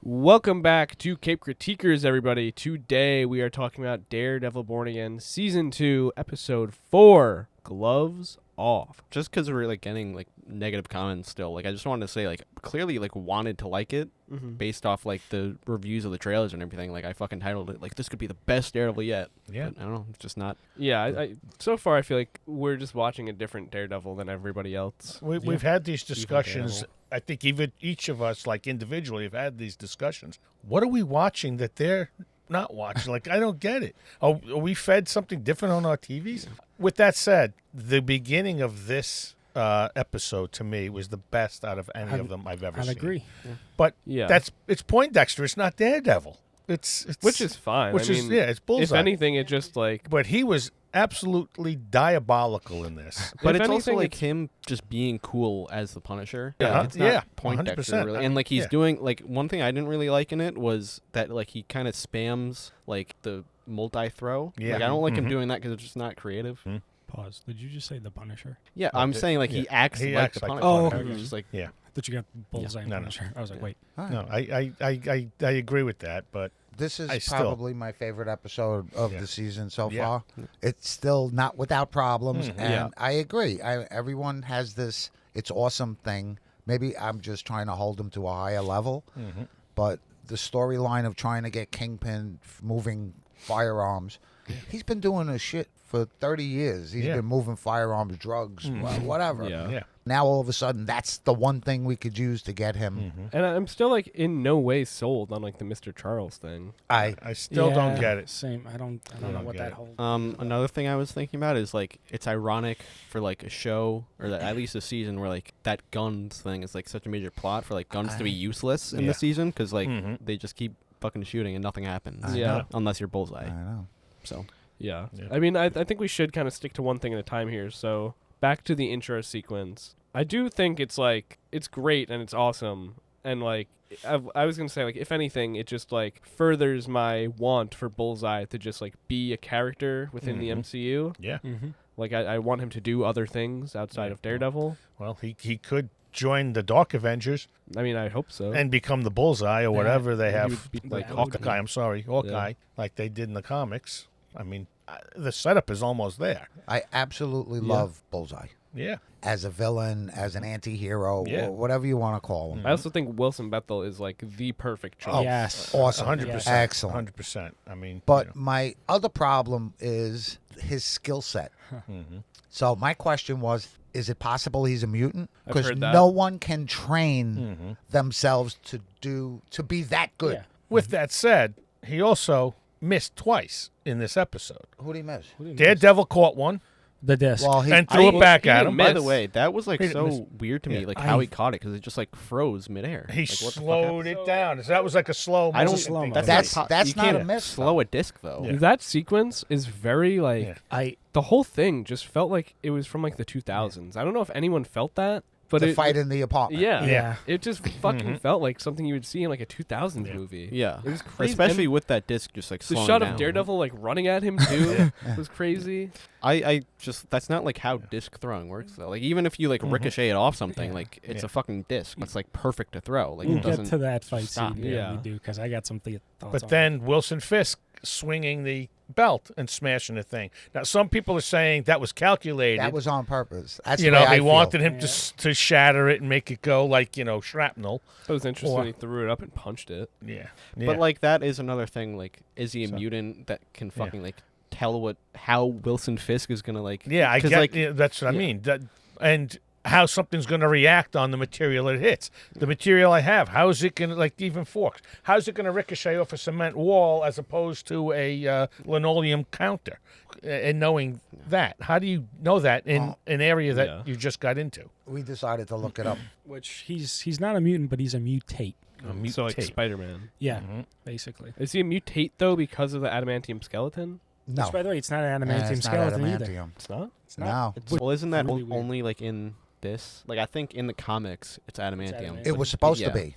Welcome back to Cape Critiquers, everybody. Today we are talking about Daredevil Born Again, Season 2, Episode 4, Gloves Off. Just because we're getting negative comments still, I just wanted to say clearly wanted to like it based off the reviews of the trailers and everything. I fucking titled it this could be the best Daredevil yet. Yeah, but I don't know, it's just not. Yeah, I so far I feel like we're just watching a different Daredevil than everybody else. We've had these discussions. I think even each of us, individually, have had these discussions. What are we watching that they're not watching? I don't get it. Are we fed something different on our TVs? With that said, the beginning of this episode to me was the best out of any of them I've ever seen. I'd agree. Yeah. But it's Poindexter. It's not Daredevil. It's which is fine. It's Bullseye. If anything, it just But he was absolutely diabolical in this. But it's also him just being cool as the Punisher. It's not Poindexter really. And he's doing one thing I didn't really like in it was that he kind of spams the multi-throw. I don't like him doing that because it's just not creative. Pause. Did you just say the Punisher? Yeah, I'm saying he acts like the Punisher. Oh, okay. Just I thought you got Bullseye and Punisher. I was like, wait. No, I agree with that, but this is probably my favorite episode of the season so far. It's still not without problems, and I agree. Everyone has this "it's awesome" thing. Maybe I'm just trying to hold them to a higher level, but the storyline of trying to get Kingpin moving firearms, he's been doing this shit for 30 years. He's been moving firearms, drugs, whatever. Now all of a sudden, that's the one thing we could use to get him. And I'm still in no way sold on the Mr. Charles thing. I still don't get it. Same. I don't know what that holds. Another thing I was thinking about is it's ironic for a show or at least a season where that guns thing is such a major plot for guns to be useless in the season because they just keep fucking shooting and nothing happens. Unless you're Bullseye. I know. So. Yeah. I mean, I think we should kind of stick to one thing at a time here. So back to the intro sequence. I do think it's it's great and it's awesome. And I was going to say if anything, it just furthers my want for Bullseye to just be a character within the MCU. Yeah. I want him to do other things outside of Daredevil. Well, he could join the Dark Avengers. I mean, I hope so. And become the Bullseye or whatever they have. Hawkeye. Hawkeye, like they did in the comics. I mean, the setup is almost there. I absolutely love Bullseye. Yeah. As a villain, as an anti-hero, or whatever you want to call him. I also think Wilson Bethel is the perfect choice. Oh, yes. Awesome. 100%. Excellent. 100%. I mean, but my other problem is his skill set. So my question was, is it possible he's a mutant? Because no one can train themselves to be that good. Yeah. With that said, he also missed twice in this episode. Who did he miss? Daredevil caught one. The disc. And threw it back at him. By the way, that was so weird to me, how he caught it, because it just froze midair. He slowed it down. So that was a slow motion. I don't slow thing. That's not a miss. Slow a disc though. Yeah. That sequence is very the whole thing just felt like it was from the 2000s. I don't know if anyone felt that. But the fight in the apartment. Yeah. It just fucking felt like something you would see in a 2000s movie. Yeah. It was crazy. Especially with that disc just the slowing shot down. of Daredevil running at him too was crazy. I just that's not how disc throwing works though. Even if you ricochet it off something, it's a fucking disc. It's perfect to throw. We'll get to that fight stop. scene. Yeah, we do, because I got some thoughts on But then Wilson Fisk swinging the belt and smashing the thing. Now, some people are saying that was calculated. That was on purpose. That's he wanted him to shatter it and make it go shrapnel. It was interesting. He threw it up and punched it. Yeah. But that is another thing. Is he a mutant that can fucking tell how Wilson Fisk is gonna Yeah, I get. That's what I mean. And how something's going to react on the material it hits. The material I have, how is it going to, even forks, how's it going to ricochet off a cement wall as opposed to a linoleum counter? And knowing that, how do you know that in an area that you just got into? We decided to look it up. Which he's not a mutant, but he's a mutate. So Spider-Man. Yeah, basically. Is he a mutate, though, because of the adamantium skeleton? No. Which, by the way, it's not an adamantium skeleton either. It's not? It's not. No. Well, isn't that really only in this? I think in the comics it's adamantium. It was supposed to be.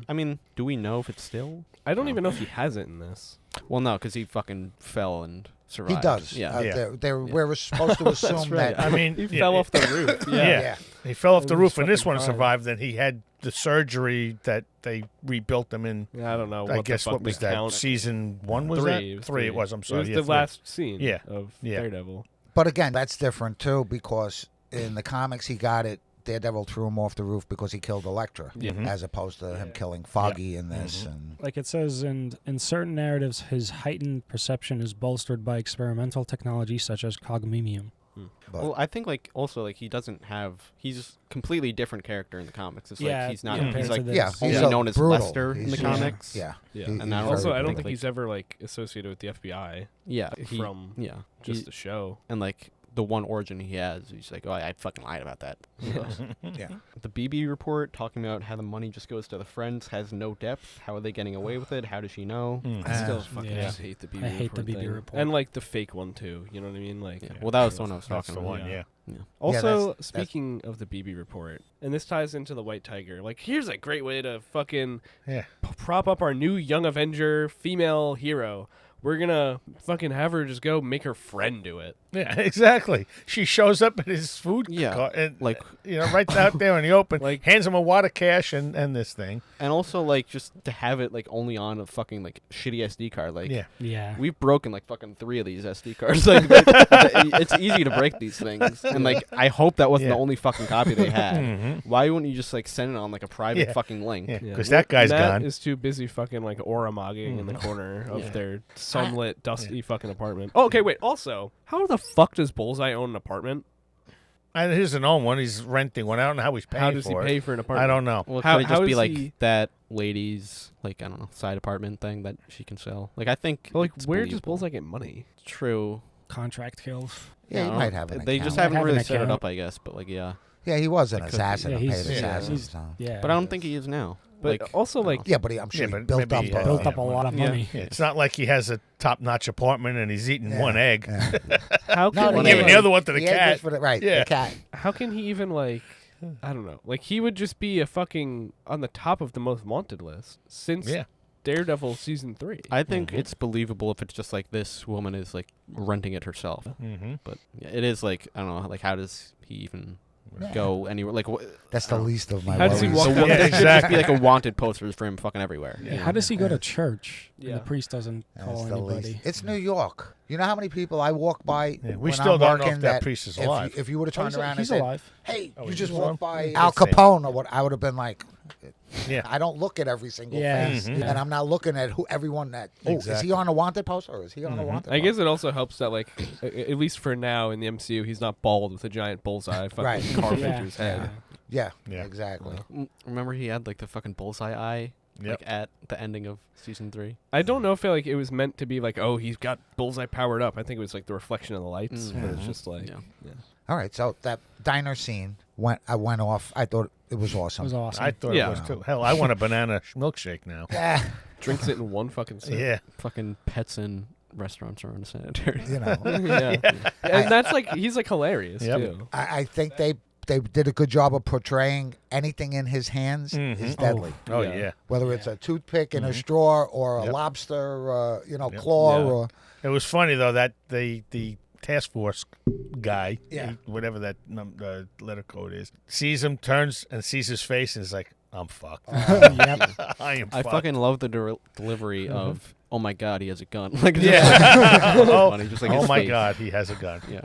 I mean, do we know if it's still? I don't even know if he has it in this. Well, no, because he fucking fell and survive. He does. Yeah. We're supposed to assume right. that. I mean, He fell off the roof. Yeah. He fell off the He was roof in this fucking one and fine. survived. Then he had the surgery that they rebuilt him in. I don't know. I What guess the fuck what was they that? count. Season 1 was Three. that? 3 it was. I'm sorry. It was Yeah, the 3. last scene Yeah. of Yeah. Daredevil. But again, that's different too because in the comics he got it. Daredevil threw him off the roof because he killed Elektra, Yeah. as opposed to him killing Foggy in this. And Like it says in certain narratives, his heightened perception is bolstered by experimental technology such as cogmemium. but Well, I think like also like he doesn't have. He's a completely different character in the comics. It's Yeah, like he's not. compared He's to like this. yeah, only so known as brutal. Lester in the He's- comics. Yeah, Yeah. He- And I he's don't Also, very I don't think, think like- he's ever like associated with the FBI Yeah. from yeah. just He- the show. and like the one origin he has, he's like, oh, I fucking lied about that. yeah. The BB report talking about how the money just goes to the friends has no depth. How are they getting away with it? How does she know? I still Uh, fucking yeah. just hate the BB I hate the report BB thing. report. And like the fake one too. You know what I mean? Like Yeah. Well, that was the one I was That's talking the about. one, yeah. Also, that's- speaking of the BB report, and this ties into the White Tiger. Like, here's a great way to fucking Yeah. prop up our new young Avenger female hero. We're gonna fucking have her just go make her friend do it. Yeah, exactly. She shows up at his food Yeah, cart and like- right out there in the open, Like- hands him a wad of cash and this thing. And also, like, just to have it, like, only on a fucking, like, shitty SD card. Like, Yeah. Yeah. we've broken, like, fucking 3 of these SD cards. Like, it's easy to break these things. And, like, I hope that wasn't Yeah. the only fucking copy they had. Mhm. Why wouldn't you just, like, send it on, like, a private Yeah. fucking link? Yeah, Yeah. because that guy's Matt gone. is too busy fucking like aura-mogging in the Mhm. corner of Yeah. their sunlit, dusty fucking apartment. Oh, okay, wait. Also, how the fuck does Bullseye own an apartment? And he doesn't own one. He's renting one. I don't know how he's paying How does he for pay it. for an apartment? I don't know. Well, How- could it just how be, is like, he- that lady's, like, I don't know, side apartment thing that she can sell? Like, I think But, like, it's where does believable. Bullseye get money? True. Contract kills. Yeah, I he don't might know. have an They account. just Might haven't have an really set it account. up, I guess. But, like, yeah. Yeah, he was an Like, assassin, yeah, a paid he's- assassin. he's- so. Yeah. But I don't think he is now. But Like, also, I don't like, know. Yeah, but I'm sure Yeah, he but built maybe up. he built up a lot of Yeah. money. Yeah, it's not like he has a top-notch apartment and he's eating one egg. Yeah. how No, can no, he, Giving the like, other one to the The egg cat. was for the, right, Yeah. the cat. how can he even like? I don't know. Like he would just be a fucking on the top of the most wanted list since Yeah. Daredevil season 3. I think it's believable if it's just like this woman is like renting it herself. Mm-hmm. But yeah, it is like I don't know, like how does he even Yeah. go anywhere? Like That's the least of my How does he worries. walk the down one, Yeah, there should just exactly. be like a wanted posters for him fucking everywhere. Yeah. you know? How does he go to Yeah. church? And Yeah. the priest doesn't That's call the anybody. least. It's New York. You know how many people I walk by Yeah, we when still I'm don't know working if that priest is if you- alive. If you would have turned around and he's said, alive. "Hey, Oh, you he's just alive? walked by Yeah. Al Capone," or what, I would have been like, Yeah. I don't look at every single Yeah. face, Mhm. and I'm not looking at who everyone that. Oh, is Exactly. he on a wanted poster or is he on a Mhm. wanted? I guess poster? it also helps that like at least for now in the MCU he's not bald with a giant bullseye fucking Right. carved Yeah. into his head. Yeah, Yeah. exactly. Remember he had like the fucking bullseye eye Yep. like at the ending of season 3. I don't know if like it was meant to be like, oh, he's got bullseye powered up. I think it was like the reflection of the lights, but it's Mhm. just like Yeah. All right, so that diner scene went off. I thought it was It awesome. was awesome. I thought Yeah. it was too. Hell, I want a banana milkshake now. Yeah, drinks it in one fucking sip. Yeah. Fucking pets in restaurants are unsanitary. you know, yeah. And that's like he's like hilarious Yep. too. I think they did a good job of portraying anything in his hands Mhm. is deadly. Oh, Yeah. yeah. Whether it's a toothpick in a Mhm. straw or a Yep. lobster, Yep. claw, Yeah. or It was funny, though, that the task force guy, Yeah. whatever that letter code is, sees him, turns, and sees his face, and is like, I'm fucked. Yep. I am I fucked. fucking love the delivery of "Oh my god, he has a gun!" Like, it's Yeah. just Oh, funny, just like oh his my face. God, he has a gun. Yeah,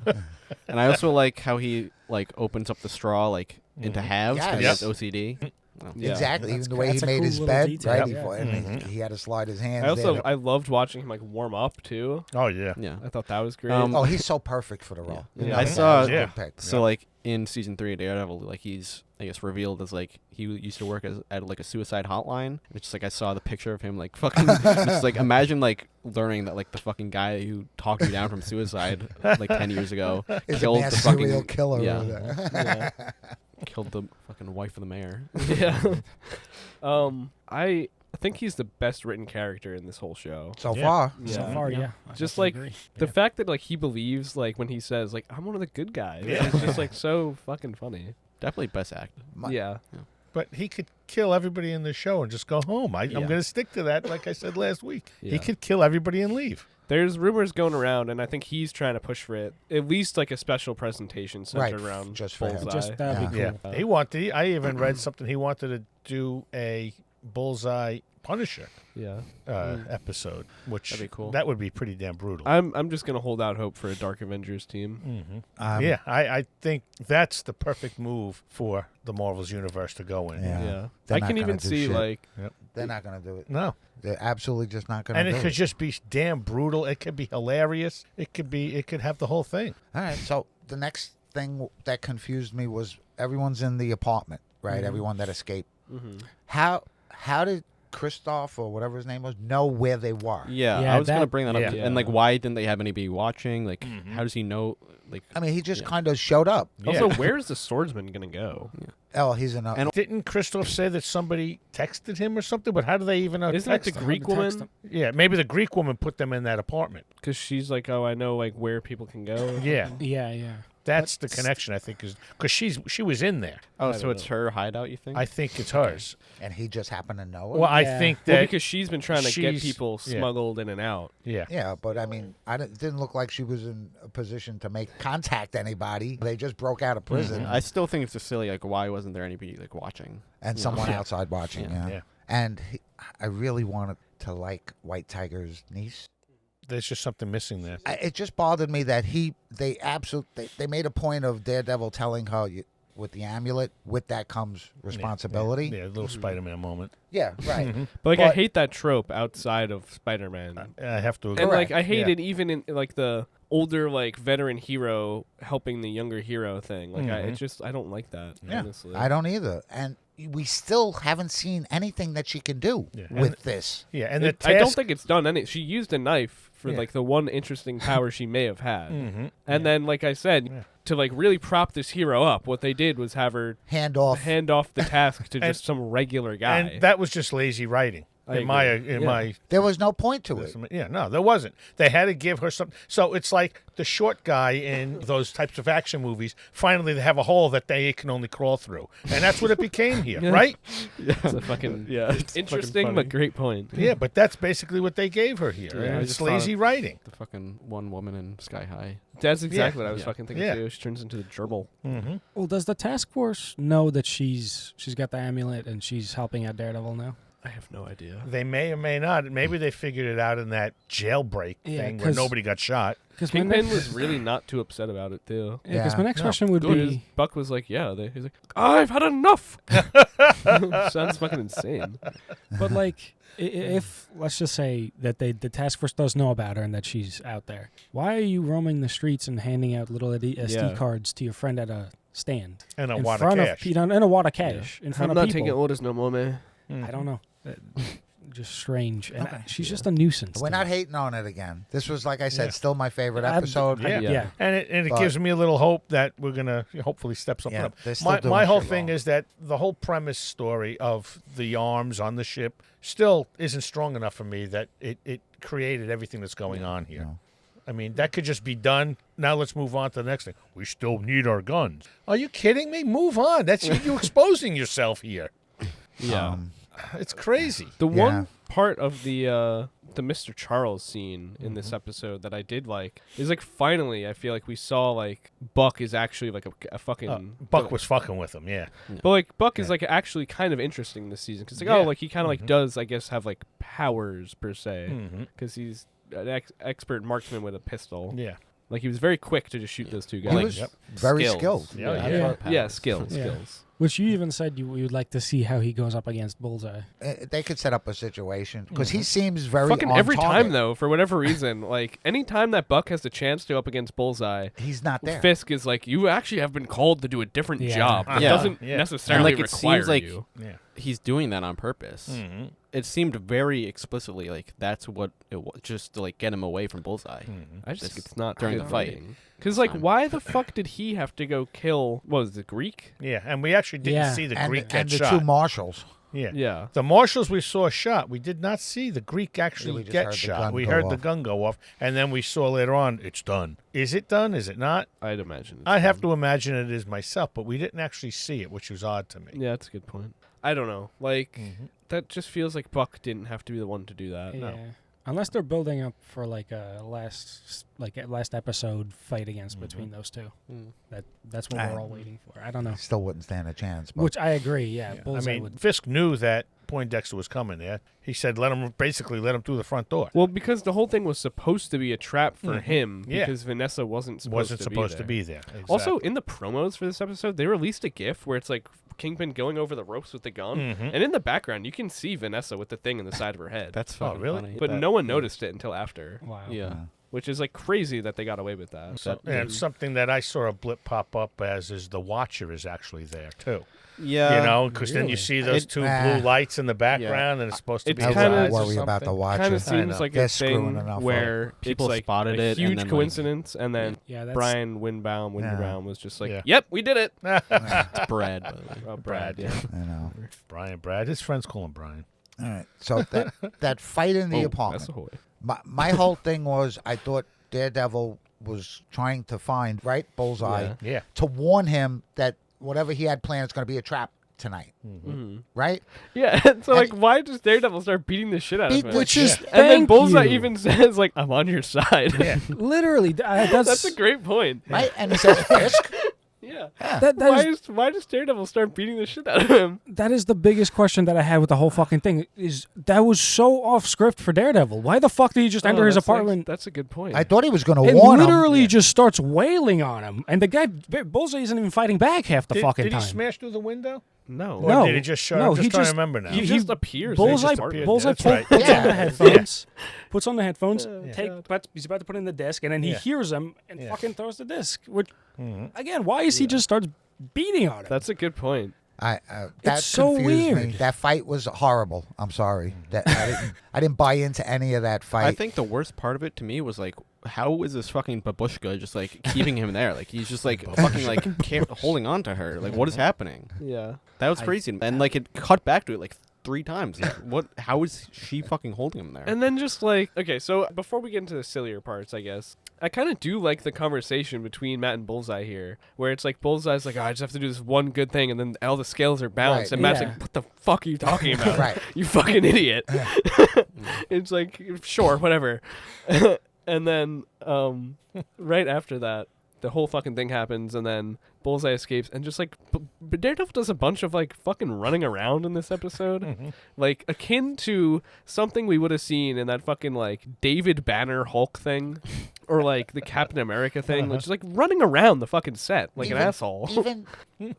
and I also like how he like opens up the straw like into Mhm. halves because he Yes. has OCD. Oh. Yeah. exactly. Even That's the cool. way he That's a made cool his little bed, detail. right? Yeah. Before, and Mhm. he had to slide his hands. I also there. I loved watching him like warm up too. Oh, yeah. Yeah. I thought that was great. Oh, he's so perfect for the role. Yeah. Yeah. I Yeah. saw. That was a Yeah. good pick. So like in season 3 of Daredevil, like he's I guess revealed as like he used to work at like a suicide hotline. It's just like I saw the picture of him like fucking just like imagine like learning that like the fucking guy who talked you down from suicide like 10 years ago Is a killed mass the fucking serial killer. yeah. over there. yeah. killed the fucking wife of the mayor. yeah. I think he's the best written character in this whole show. So Yeah. far, Yeah. So far, yeah. I Just definitely like agree. the Yeah. fact that like he believes like when he says like I'm one of the good guys. Yeah. It's just like so fucking funny. Definitely best actor. my, yeah. But he could kill everybody in the show and just go home. I'm going to stick to that, like I said last week. Yeah. He could kill everybody and leave. There's rumors going around, and I think he's trying to push for it. At least like a special presentation centered around just for him. Bullseye. Just that'd be cool. Yeah. He wanted. I even read something. He wanted to do a Bullseye Punisher episode, which That'd be cool. That would be pretty damn brutal. I'm just gonna hold out hope for a Dark Avengers team. Mm-hmm. I think that's the perfect move for the Marvel's universe to go in. Yeah. They're I not can gonna even do see shit. like They're not going to do it. No, They're absolutely just not going to and do it it. could just be damn brutal. It could be hilarious. It could have the whole thing. All right, so the next thing that confused me was everyone's in the apartment, right? Mm-hmm. Everyone that escaped. How did Kristoff or whatever his name was know where they were? Yeah, Yeah, I was gonna that- bring that up. yeah. Too. And like, why didn't they have anybody watching? Like, how does he know? Like, I mean, he just kind of showed up. also where's the swordsman gonna go? Oh, he's in a. And- Didn't Kristoff say that somebody texted him or something? But how do they even know? Isn't it the text him? Greek woman? Yeah, maybe the Greek woman put them in that apartment. Because she's like, oh, I know like where people can go. Yeah, Yeah. that's the connection. I think is because she was in there. oh, I so don't it's know. her hideout? You think? I think it's hers. and he just happened to know it. Well, I Yeah. think Well, that because she's been trying to get she's- people yeah. smuggled in and out. yeah. yeah, but I mean, it didn't look like she was in a position to contact anybody. They just broke out of prison, I still think it's just silly. Like, why wasn't there anybody like watching? and someone outside watching. Yeah. Yeah, Yeah. and I really wanted to like White Tiger's niece. There's just something missing there. It just bothered me that they made a point of Daredevil telling her with the amulet, with that comes responsibility. Yeah, a little Spider-Man moment. Yeah, right. But like, I But- hate that trope outside of Spider-Man. I have to agree. And like, I Correct, hate yeah. it even in like the older like veteran hero helping the younger hero thing. Like, I don't like that. Yeah, Honestly, I don't either. And we still haven't seen anything that she can do Yeah. with this. Yeah, and the I don't task. think it's done any. She used a knife for Yeah. like the one interesting power she may have had. Mhm. And then, like I said, Yeah. to like really prop this hero up, what they did was have her Hand off. hand off the task to And- just some regular guy. And that was just lazy writing. I In my, agree. Yeah. There was no point to it. yeah, no, there wasn't. They had to give her something. So it's like the short guy in those types of action movies. Finally, they have a hole that they can only crawl through, and that's what it became here, Yeah. right? It's a fucking it's interesting fucking but funny. great point. Yeah, but that's basically what they gave her here. Yeah, and I it's just lazy writing. The fucking one woman in Sky High. That's exactly what I was Yeah. fucking thinking Yeah. too. She turns into the gerbil. Mm-hmm. Well, does the task force know that she's got the amulet and she's helping out Daredevil now? I have no idea. They may or may not. Maybe they figured it out in that jailbreak Yeah, thing where 'cause- nobody got shot. Because Kingpin was really not too upset about it too. Yeah, 'cause Yeah. my next No. question would Dude, be, Buck was like, "Yeah." He's like, "I've had enough." Sounds fucking insane. but like, if let's just say that the task force does know about her and that she's out there, why are you roaming the streets and handing out little SD Yeah. cards to your friend at a stand And a in wad of front cash. in a wad of cash in front I'm of not people? taking orders no more, man. Mm. I don't know. Just strange. And Okay. she's just a nuisance. We're to not me. hating on it again. This was, like I said, Yeah. still my favorite I- episode. Yeah. Yeah. And it But- gives me a little hope that we're going to hopefully step something Yeah, up. they're still doing My whole shit thing wrong. is that the whole premise story of the arms on the ship still isn't strong enough for me that it created everything that's going on here. No. I mean, that could just be done. Now let's move on to the next thing. We still need our guns. Are you kidding me? Move on. That's you exposing yourself here. Yeah. It's crazy. The Yeah. one part of the Mr. Charles scene in this episode that I did like is like finally I feel like we saw like Buck is actually like a fucking Buck was fucking with him, yeah. but like Buck is like actually kind of interesting this season because like Yeah. oh like he kind of like does I guess have like powers per se Mhm. because he's an expert marksman with a pistol. Yeah. Like he was very quick to just shoot those two He guys. was Yep. very Skills. skilled. Yeah, yeah. Yeah, skills. Yeah. Skills. Which you even said you would like to see how he goes up against Bullseye. They could set up a situation because he seems very Fucking on every target. time though, for whatever reason, like any time that Buck has the chance to go up against Bullseye, He's not there. Fisk is like, you actually have been called to do a different Yeah. job. It Yeah. doesn't Yeah. necessarily And, like, it require seems like- you. Yeah. He's doing that on purpose. Mm-hmm. It seemed very explicitly like that's what it was, just to like get him away from Bullseye. I just This- think it's not during good the fight. writing. Because like, Fine. why the fuck did he have to go kill? What was it, Greek? Yeah, and we actually didn't Yeah. see the and Greek get and the shot. two marshals. Yeah. Yeah. The marshals we saw shot. We did not see the Greek actually we just get heard the shot. gun We go heard the off. gun go off, and then we saw later on it's done. Is it done? Is it not? I'd imagine. It's I have done. to imagine it is myself, but we didn't actually see it, which was odd to me. Yeah, that's a good point. I don't know. Like, Mhm. that just feels like Buck didn't have to be the one to do that. Yeah. Unless they're building up for like a last episode fight against between those two. That's what we're all waiting for. I don't know. Still wouldn't stand a chance. But Which I agree. Yeah. I Bullseye mean, would. Fisk knew that Poindexter was coming there. He said, let him through the front door. Well, because the whole thing was supposed to be a trap for Mhm. him Yeah. because Vanessa wasn't supposed Wasn't to supposed be to there. be there. Also, Exactly. in the promos for this episode, they released a GIF where it's like Kingpin going over the ropes with the gun, Mhm. and in the background you can see Vanessa with the thing in the side of her head. That's fucking really? funny. But no one noticed it until after, Wow. Yeah. which is like crazy that they got away with that. So, That- and something that I saw a blip pop up as is the Watcher is actually there too. Yeah. You know, because then you really? see those It- two blue lights in the background, and it's supposed to It's be I his kinda- eyes or worry about the something. Watcher. kind of I seems know. like They're a screwing thing enough up. where People it's like spotted a it and huge then, like- coincidence, and then Yeah. That's, Brian Windbaum was just like, Yeah. "Yep, we did it." It's Brad, by the way. Oh, Brad, Brad, yeah. You know. Brad. His friends call him Brian. All right. So that fight in the Oh, apartment. that's a hoy. My whole thing was I thought Daredevil was trying to find Bullseye Yeah. Yeah. to warn him that whatever he had planned is going to be a trap tonight. Mm-hmm. Right? Yeah, so like, why does Daredevil start beating the shit out of Beat him? the which is shit. And then thank Bullseye you. even says, like, I'm on your side. Yeah. literally That's a great point. Right? And he says Fisk. Yeah. Why does Daredevil start beating the shit out of him? that is the biggest question that I had with the whole fucking thing. Is that was so off script for Daredevil? Why the fuck did he just enter his that's like- apartment? that's a good point. I thought he was going to and warn him. literally just starts wailing on him, and the guy Bullseye isn't even fighting back half the fucking Did time. he smash through the window? no. Or No. did he just show No, I'm just he trying just- to remember now. He just appears. Bullseye, He just appeared. Bullseye That's puts right. on Yeah. the headphones, puts on the headphones, Yeah. he's about to put in the disc, and then he Yeah. hears him and Yeah. fucking throws the disc. Which, Mhm. again, why is he just starts beating on him? That's a good point. That so confused me. weird. That fight was horrible. I'm sorry. That I didn't buy into any of that fight. I think the worst part of it to me was like, how is this fucking babushka just like keeping him there? Like he's just like fucking like holding on to her. Like what is happening? Yeah. That was crazy. And like it cut back to it like 3 times. Like, what? How is she fucking holding him there? And then just like, okay, so before we get into the sillier parts, I guess, I kind of do like the conversation between Matt and Bullseye here, where it's like Bullseye's like, oh, I just have to do this one good thing, and then all the scales are balanced. Right. And Matt's Yeah. like, what the fuck are you talking about? Right. You fucking idiot. It's like, sure, whatever. And then right after that, the whole fucking thing happens, and then Bullseye escapes, and just like but Daredevil does a bunch of like fucking running around in this episode, like akin to something we would have seen in that fucking like David Banner Hulk thing, or like the Captain America thing, which is like running around the fucking set like an asshole. Even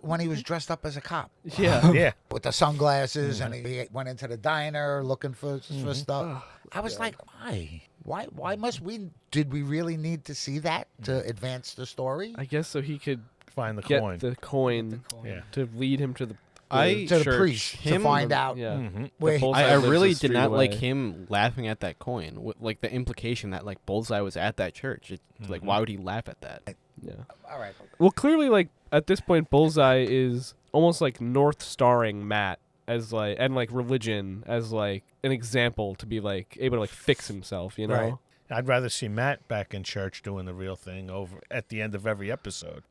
when he was dressed up as a cop Yeah. Yeah. with the sunglasses and he went into the diner looking for stuff. I was like, why? Why must we? Did we really need to see that to advance the story? I guess so he could Find the get coin. the coin Yeah. to lead him to the I- To the church. priest to Him- find out Yeah. where he, Bullseye I lives a really did street not like away. him laughing at that coin. Like the implication that like Bullseye was at that church. Like why would he laugh at that? Yeah. all right. Well, clearly, like at this point, Bullseye is almost like North Starring Matt as like, and like religion as like an example to be like able to like fix himself. You know. Right. I'd rather see Matt back in church doing the real thing over at the end of every episode.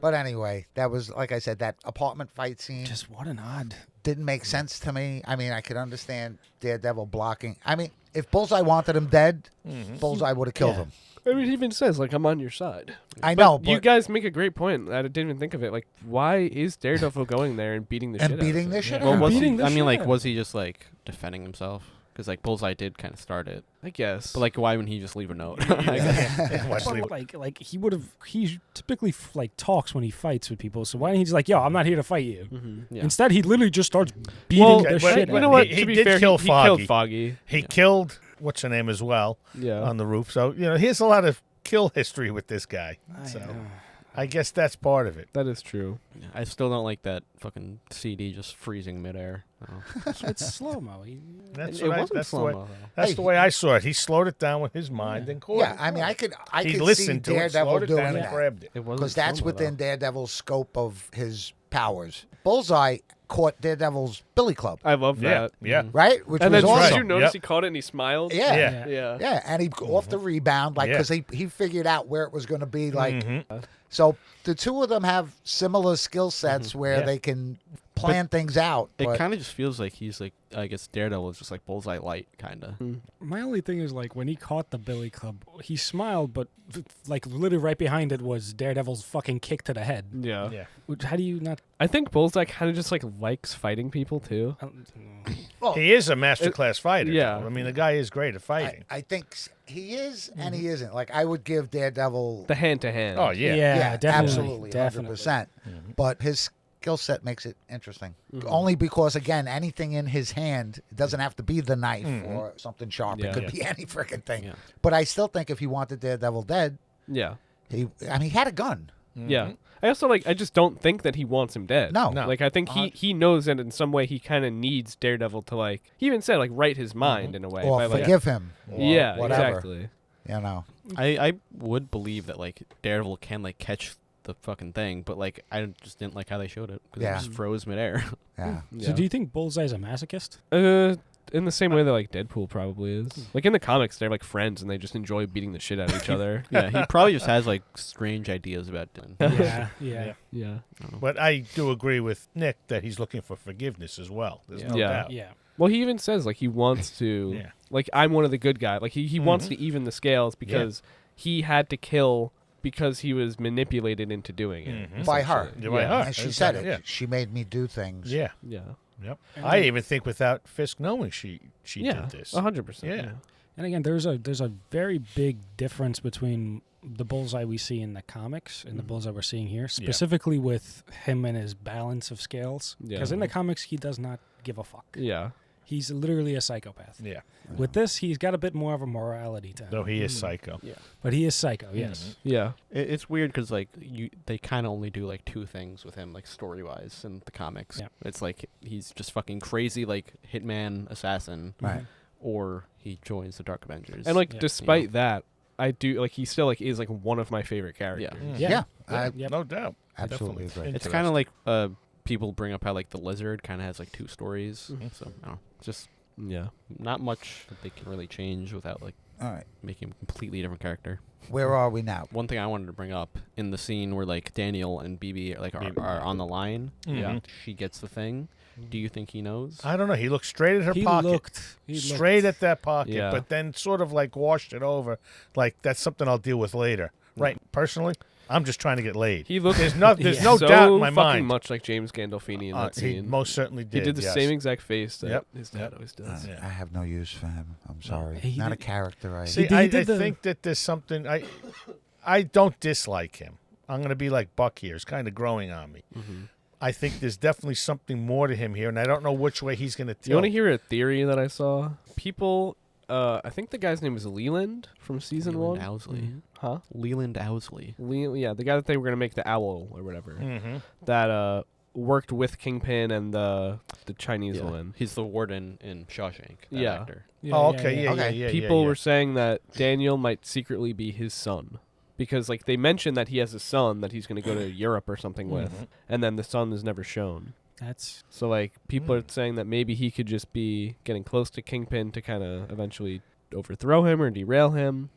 But anyway, that was like I said, that apartment fight scene just what an odd. didn't make sense to me. I mean, I could understand Daredevil blocking. I mean, if Bullseye wanted him dead, Bullseye would have killed him. I mean, he even says like, "I'm on your side." I know, But you but guys make a great point. I didn't even think of it. Like, why is Daredevil going there and beating the shit and out beating of the him? shit Well, out was of he? him. Beating the I mean, shit like, out. was he just like defending himself? Because like Bullseye did kind of start it. I guess. But like, why wouldn't he just leave a note? Wesley, Like he typically like talks when he fights with people. So why didn't he just like, yo, I'm not here to fight you? Yeah. Instead, he literally just starts beating well, the but- shit. you out know of what? him. He To be did fair, kill he killed Foggy. Foggy. he killed what's her name as well Yeah. on the roof. So he has a lot of kill history with this guy. So I guess that's part of it. That is true. I still don't like that fucking CD just freezing midair. Oh. It's slow mo. That's It what wasn't that's the slow way. mo. That's Hey, the way I saw it. He slowed it down with his mind and caught Yeah, it. I mean, I could He see listened to it, Daredevil slowed it doing down, and that grabbed it. It wasn't because that's slow-mo, within though. Daredevil's scope of his powers. Bullseye caught Daredevil's billy club, I love that. Yeah. right? Which And was then awesome. did you notice Yep. he caught it and he smiled? Yeah. Yeah. Yeah. Yeah, and he off the rebound, like, Yeah. because he figured out where it was going to be, like. Mm-hmm. So the two of them have similar skill sets where Yeah. they can plan things out. It but- kind of just feels like he's like, I guess Daredevil is just like Bullseye light, kind of. My only thing is, like, when he caught the billy club, he smiled, but like literally right behind it was Daredevil's fucking kick to the head. Yeah. Yeah. How do you not? I think Bullseye kind of just like likes fighting people too. I don't know. Well, He is a masterclass fighter. yeah. though. I mean, the guy is great at fighting. I think he is and he isn't. Like, I would give Daredevil. The hand to hand. Oh, yeah. Yeah, definitely, absolutely, definitely. 100%. But his skill set makes it interesting. Only because, again, anything in his hand, it doesn't have to be the knife or something sharp. Yeah. It could Yeah. be any freaking thing. Yeah. But I still think if he wanted Daredevil dead, Yeah. he had a gun. Yeah. I also I just don't think that he wants him dead. No. No. Like I think he knows that in some way he kind of needs Daredevil to he even said right his mind in a way. Or by, forgive him. Or yeah, whatever. exactly. You know. I would believe that like Daredevil can catch the fucking thing, but I just didn't like how they showed it because Yeah. it just froze midair. Yeah. Yeah. So do you think Bullseye's a masochist? In the same way that Deadpool probably is. Like in the comics, they're friends and they just enjoy beating the shit out of each other. Yeah, he probably just has strange ideas about doing. Yeah. Yeah. But I do agree with Nick that he's looking for forgiveness as well. There's no Yeah. doubt. Yeah. Well, he even says he wants to. Yeah. I'm one of the good guys. He wants to even the scales because he had to kill because he was manipulated into doing it. By her. Yeah, by her. And she said it. Yeah. She made me do things. Yeah. Yeah. Yep. I even think without Fisk knowing she Yeah. did this. 100%. Yeah. And again, there's a very big difference between the Bullseye we see in the comics and the Bullseye we're seeing here, specifically with him and his balance of scales. Yeah. Because in the comics, he does not give a fuck. Yeah. He's literally a psychopath. Yeah. With this, he's got a bit more of a morality to him. Though he is psycho. Yeah. But he is psycho, yes. Yeah. It's weird because they kind of only do two things with him story wise in the comics. Yeah. It's he's just fucking crazy hitman assassin, Right. or he joins the Dark Avengers. And Yeah. despite that, I do he still is one of my favorite characters. Yeah. Yep. No doubt. Absolutely Definitely. agree. It's kind of people bring up how the lizard kind of has 2 stories. So I don't know, just Yeah. not much that they can really change without All right. making him a completely different character. Where are we now? One thing I wanted to bring up in the scene where Daniel and BB are on the line, Yeah. she gets the thing. Do you think he knows? I don't know. He looked straight at her He pocket. looked Straight at that pocket, Yeah. but then sort of washed it over. That's something I'll deal with later. Right. Personally, I'm just trying to get laid. He looked There's no so doubt in my fucking mind. much like James Gandolfini in that He scene. most certainly did. He did the yes. same exact face that Yep. his dad always does. Yeah. I have no use for him. I'm sorry. He Not a did- character. See, He I did the- think that there's something. I don't dislike him. I'm going to be like Buck here. It's kind of growing on me. I think there's definitely something more to him here, and I don't know which way he's going to tilt. You want to hear a theory that I saw? People, I think the guy's name is Leland from season Leland 1. Owsley. Huh? Leland Owsley. Yeah, the guy that they were gonna make the owl or whatever. Mhm. That worked with Kingpin and the Chinese Yeah. woman. He's the warden in Shawshank. That Yeah. actor. Oh, okay. Yeah, Okay. yeah, yeah. People yeah. were saying that Daniel might secretly be his son. Because they mentioned that he has a son that he's going to go to Europe or something with, and then the son is never shown. That's So people are saying that maybe he could just be getting close to Kingpin to kind of eventually overthrow him or derail him,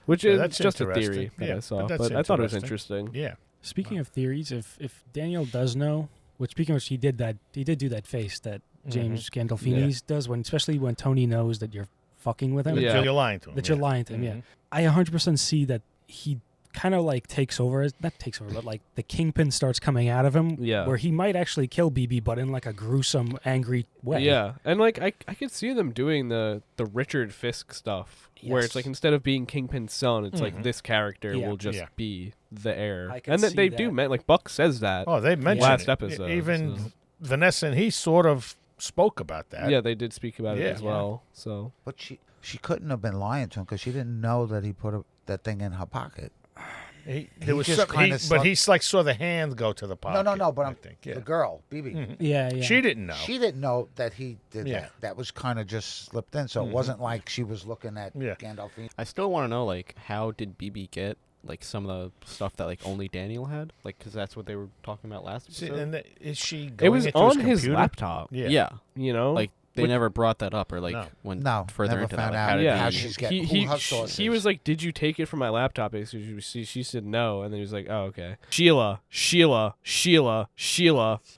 which Yeah, is that's just a interesting. theory that Yeah, I saw. but that's But I thought it was interesting. interesting. Yeah. speaking of theories. If Daniel does know, which speaking of which, he did do that face that James Gandolfini does especially when Tony knows that you're fucking with him. Yeah. That you're lying to him. That you're lying to him. Yeah, I 100% see that he kind of takes over, not takes over, but the Kingpin starts coming out of him. Yeah. Where he might actually kill BB, but in a gruesome, angry way. Yeah, and I could see them doing the Richard Fisk stuff, where it's Yes. instead of being Kingpin's son, it's this character Yeah. will just Yeah. be the heir, I can and that see they that. do Buck says that. Oh, they mentioned last it. episode, Even so. Vanessa and he sort of spoke about that. Yeah, they did speak about it Yeah. as well. So But she couldn't have been lying to him because she didn't know that he put that thing in her pocket. There was just some, kinda but he saw the hand go to the pocket. No. But I I'm think, yeah. the girl, BB. Yeah. She didn't know. She didn't know that he did Yeah. that. That was kind of just slipped in. So it wasn't like she was looking at Yeah. Gandolfini. I still want to know how did BB get like some of the stuff that like only Daniel had, like because that's what they were talking about last episode. And is she? Going It was into on his his laptop. Yeah. You know, like they never brought that up or like went further never into found that. out Like, how did she's he- getting who her source he is. was like, "Did you take it from my laptop?" She said no, and then he was like, "Oh, okay." Sheila.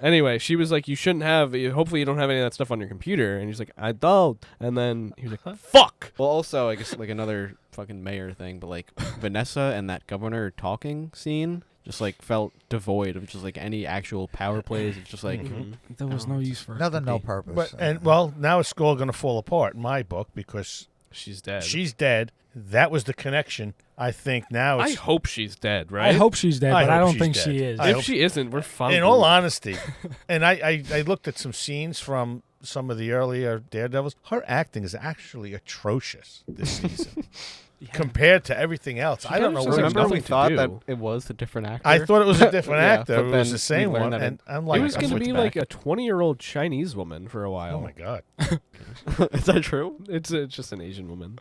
Anyway, she was like, "You shouldn't have. Hopefully, you don't have any of that stuff on your computer." And he's like, "I don't." And then he was like, "Fuck." Well, also I guess like another fucking mayor thing, but like Vanessa and that governor talking scene just like felt devoid of just like any actual power plays. It's just like There was no use for it. Another no purpose. But well, now it's all going to fall apart in my book because She's dead. she's dead. That was the connection. I think now I it's. hope she's dead, right? I hope she's dead, I but I hope don't she's think dead. she is. I If hope- she isn't, we're fine. In all honesty, and I looked at some scenes from some of the earlier Daredevils. Her acting is actually atrocious this season compared to everything else. I don't know. She What doesn't it have remember we was. nothing to thought do. that it was a different actor. I thought it was a different Yeah, actor. but It was then the we same learned one, that and it- I'm like, It was I going to switched be back. like a 20-year-old Chinese woman for a while. Oh my god! Is that true? It's just an Asian woman.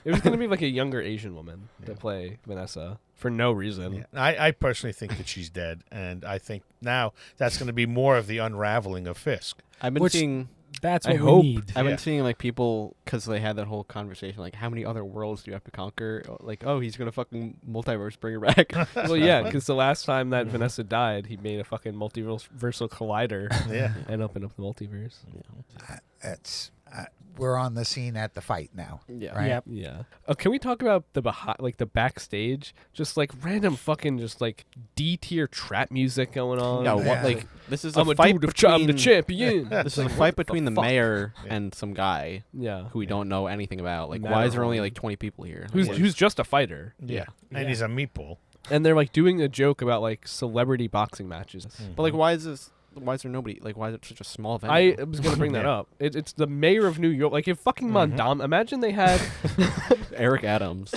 It was going to be like a younger Asian woman to play Vanessa for no reason. Yeah. I personally think that she's dead, and I think now that's going to be more of the unraveling of Fisk. I've been Which- seeing. That's I what we hope- need. I've Yeah. been seeing like people because they had that whole conversation like how many other worlds do you have to conquer? Like oh he's gonna fucking multiverse bring her back. Well, yeah, because the last time that Vanessa died, he made a fucking multiversal collider Yeah. and opened up the multiverse. It's we're on the scene at the fight now. Yeah. Right? Yep. Yeah. Can we talk about the the backstage? Just like random fucking just like D tier trap music going on. Yeah, what Yeah. like this is I'm a a fight dude of I'm the between champion. this is a Like, fight what between the fuck? mayor and some guy Yeah. who we don't know anything about. Like why is there only like 20 people here? Like, what- Who's just a fighter. Yeah. And he's a meatball. And they're like doing a joke about like celebrity boxing matches. but like why is there nobody? Like why is it such a small venue? I was gonna bring that Yeah. up. It's the mayor of New York. Like if fucking Mondam. Imagine they had. Eric Adams.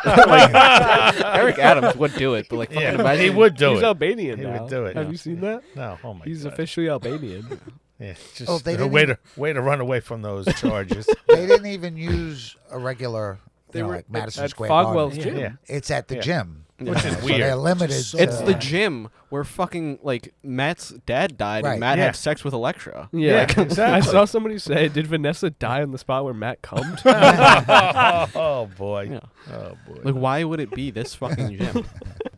Like, Eric Adams would do it, but like fucking Yeah, imagine he would do He's it. Albanian He now. would do it, Have yeah. you seen that? No, oh my He's god. officially Albanian. Yeah, just Oh, they a didn't way to run away from those charges. They didn't even use a regular, They were like Madison at Square Fogwell's Garden. gym. Yeah. It's at the Yeah. gym. Which is So weird. they're limited. so- it's to- the gym where fucking like Matt's dad died Right. and Matt Yeah. had sex with Elektra. Yeah, exactly. I saw somebody say, "Did Vanessa die on the spot where Matt cummed?" Oh boy. Yeah. Oh boy. Like why would it be this fucking gym?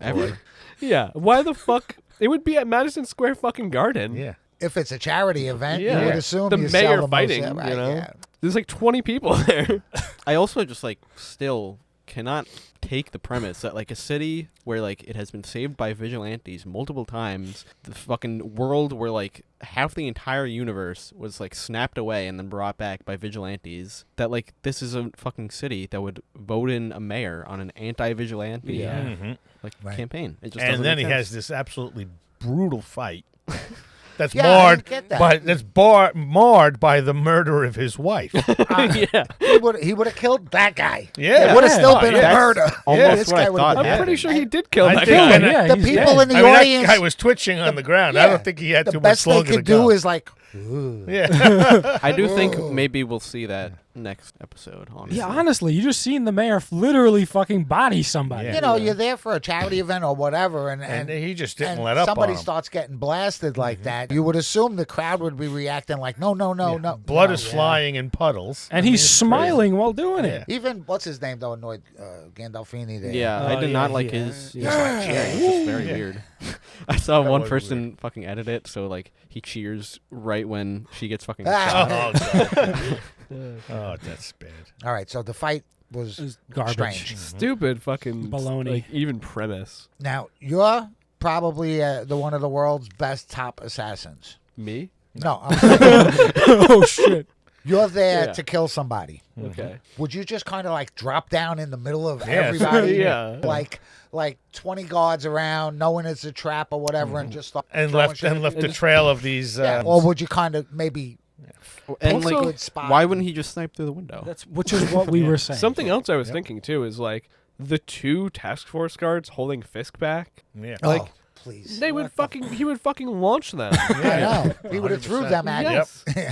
Ever? Yeah. Why the fuck? It would be at Madison Square fucking Garden. Yeah. If it's a charity event, Yeah. you would assume The you mayor sell the most- fighting, yeah, right, you know? yeah. There's like 20 people there. I also just like still cannot take the premise that like a city where like it has been saved by vigilantes multiple times, the fucking world where like half the entire universe was like snapped away and then brought back by vigilantes, that like this is a fucking city that would vote in a mayor on an anti-vigilante Yeah. Mhm. like Right. campaign. It just And doesn't then make he has sense. this absolutely brutal fight. That's Yeah, I marred didn't get that. by marred by the murder of his wife. Yeah. He would have killed that guy. Yeah. It would have still Oh, been yeah. a That's murder. almost This what I guy would've thought been I'm happened. dead. pretty sure he did kill I that think- guy. and yeah, The he's people dead. in the I mean, audience. that guy was twitching on the ground. I Yeah. don't think he had The too much best they longer to could go. do is like, "Ugh." yeah. I do think maybe we'll see that next episode, honestly. Yeah, honestly, you just seen the mayor literally fucking body somebody. Yeah. you know, you're there for a charity event or whatever, and And he just didn't and let up somebody on him. starts getting blasted like that. You would assume the crowd would be reacting like, no, no, no, no. Blood no, is yeah. flying in puddles. And I mean, he's it's smiling while doing it. Even what's his name though annoyed Gandolfini there. Yeah, I Oh, did yeah, not like yeah. his. He's like, yeah, It's just very Yeah. weird. I saw That one was person fucking edit it, so like he cheers right when she gets fucking Ah. shot. crazy. Oh, that's bad. All right, so the fight was It's garbage. strange. Stupid fucking Baloney. Like even premise. Now you're probably the one of the world's best top assassins. Me? No, I'm saying Oh shit! you're there Yeah. to kill somebody. Okay. Would you just kind of like drop down in the middle of Yes. everybody? Yeah. Like 20 guards around, knowing it's a trap or whatever, and just start And throwing left shit? and left the trail of these. Yeah. Or would you kind of maybe And Also, like, good spot? why wouldn't he just snipe through the window? That's which is what we were saying. Something else I was thinking too is like the two task force guards holding Fisk back. Yeah. like, please. He would fucking launch them. I know. He would have threw them at Yep. you.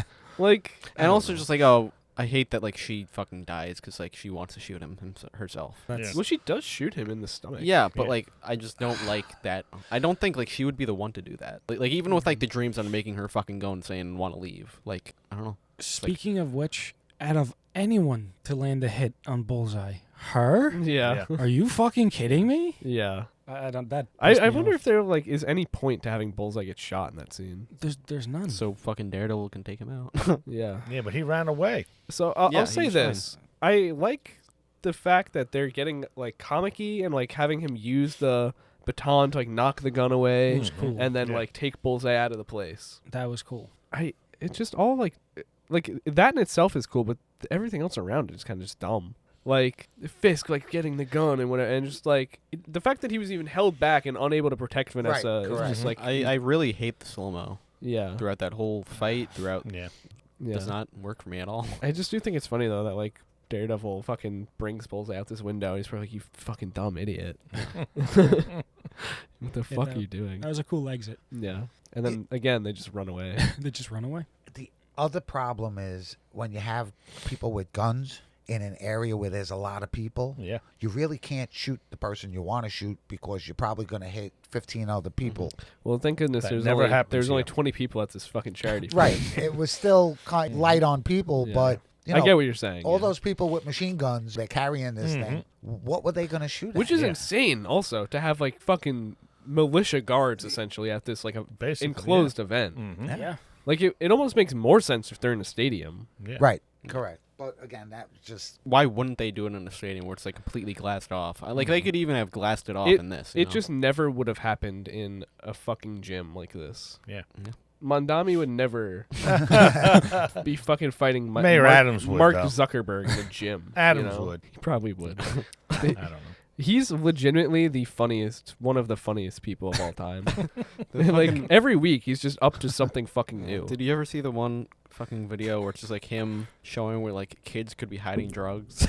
Like And also just like, oh, I hate that like she fucking dies because like she wants to shoot him herself. Well, she does shoot him in the stomach. Yeah, but like I just don't like that. I don't think like she would be the one to do that. Like even with like the dreams on making her fucking go insane and want to leave. Like I don't know. Speaking of which, out of anyone to land a hit on Bullseye, her? Yeah. Are you fucking kidding me? Yeah. I don't. That. I wonder if there like is any point to having Bullseye get shot in that scene. There's none. So fucking Daredevil can take him out. Yeah. Yeah, but he ran away. So I'll say this: I like the fact that they're getting like comic-y and like having him use the baton to like knock the gun away, cool. and then like take Bullseye out of the place. That was cool. It's just all like that in itself is cool, but everything else around it is kind of just dumb. Like Fisk, like getting the gun and whatever, and just like the fact that he was even held back and unable to protect Vanessa. Right, is just like I really hate the slow mo. Yeah. Throughout that whole fight, Yeah. does not work for me at all. I just do think it's funny though that like Daredevil fucking brings Bullseye out this window. He's probably like, you fucking dumb idiot. What the fuck are you doing? That was a cool exit. Yeah. And then again, they just run away. They just run away. The other problem is when you have people with guns in an area where there's a lot of people, you really can't shoot the person you want to shoot because you're probably going to hit 15 other people. Well, thank goodness That there's never only happens there's only here. 20 people at this fucking charity. Right. It was still kind of light on people, Yeah. but you know, I get what you're saying. all yeah. those people with machine guns, they're carrying this thing. What were they going to shoot Which at? is insane also to have like fucking militia guards essentially at this like a Basically, enclosed event. Yeah. Like it almost makes more sense if they're in a stadium. Yeah. Right. Correct. But again, that was just Why wouldn't they do it in a stadium where it's like completely glassed off? Like they could even have glassed it off in this. you It know? just never would have happened in a fucking gym like this. Yeah. Mondami would never be fucking fighting Mayor Adams would, Mark though. Zuckerberg in the gym. Adams you know? would. He probably would. I don't know. He's legitimately one of the funniest people of all time. Like every week, he's just up to something fucking new. Did you ever see the one fucking video where it's just like him showing where like kids could be hiding drugs?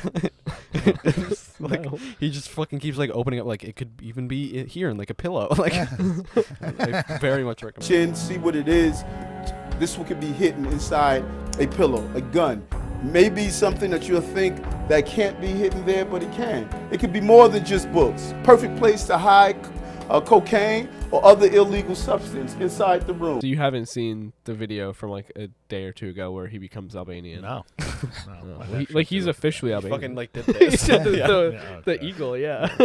It's like No. he just fucking keeps like opening up like it could even be here in like a pillow. Like I very much recommend. Chin, see what it is. This one could be hidden inside a pillow, a gun. Maybe something that you'll think that can't be hidden there, but it can. It could be more than just books. Perfect place to hide cocaine or other illegal substance inside the room. So you haven't seen the video from like a day or two ago where he becomes Albanian? No. No. He's officially Albanian. Fucking like did He this. said the Yeah, the okay. eagle, yeah.